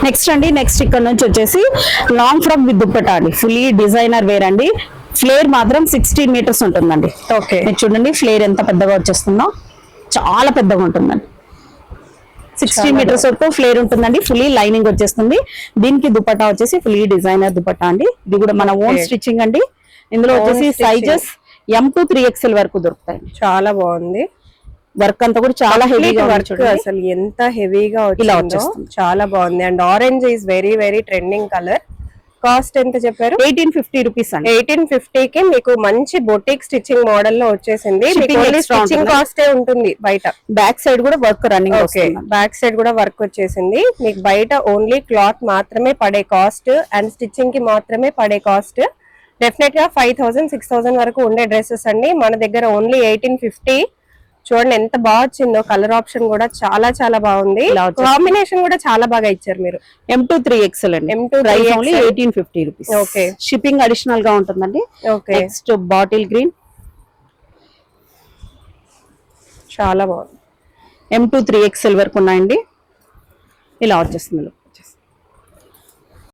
Next అండి, next ఇక్కడ నుంచి వచ్చేసి లాంగ్ ఫ్రాక్ విత్ దుప్పటా అండి, ఫుల్లీ డిజైనర్ వేర్ అండి. ఫ్లేర్ మాత్రం 16 మీటర్స్ ఉంటుందండి. ఓకే, మీరు చూడండి ఫ్లేర్ ఎంత పెద్దగా వచ్చేస్తుందో, చాలా పెద్దగా ఉంటుందండి. 16 మీటర్స్ వరకు ఫ్లేర్ ఉంటుందండి. ఫుల్లీ లైనింగ్ వచ్చేస్తుంది. దీనికి దుపట్టా వచ్చేసి ఫుల్లీ డిజైనర్ దుపట్టా అండి. ఇది కూడా మన ఓన్ స్టిచ్చింగ్ అండి. ఇందులో వచ్చేసి సైజెస్ M to 3XL వరకు దొరుకుతాయి. చాలా బాగుంది. వర్క్ అంతా కూడా చాలా హెవీగా వర్క్, అసలు ఎంత హెవీగా వచ్చిందో చాలా బాగుంది. And orange is very very trending colour. Cost ఎంత చెప్పారు? 1850 రూపీస్ అండి. 1850 కి మీకు మంచి బొటిక్ స్టిచ్చింగ్ మోడల్ లో వచ్చేసింది. స్టిచ్చింగ్ కాస్ట్ ఉంటుంది బయట. బ్యాక్ సైడ్ కూడా work running. Okay, back side కూడా వర్క్ వచ్చేసింది. మీకు బయట ఓన్లీ క్లాత్ మాత్రమే పడే కాస్ట్ అండ్ స్టిచ్చింగ్ కి మాత్రమే పడే కాస్ట్ డెఫినెట్ గా 5000 6000 వరకు ఉండే డ్రెస్సెస్ అండి. మన దగ్గర ఓన్లీ 1850. చూడండి ఎంత బాగా వచ్చిందో. కలర్ ఆప్షన్ కూడా చాలా చాలా బాగుంది. కాంబినేషన్ కూడా చాలా బాగా ఇచ్చారు మీరు. M to 3XL అండి. M to 3XL only 1850 rupees. Okay, shipping additional గా ఉంటుందండి. ఓకే, నెక్స్ట్ బాటిల్ గ్రీన్, చాలా బాగుంది. M to 3XL వరకు ఉన్నాయండి. ఇలా వచ్చేస్తుంది.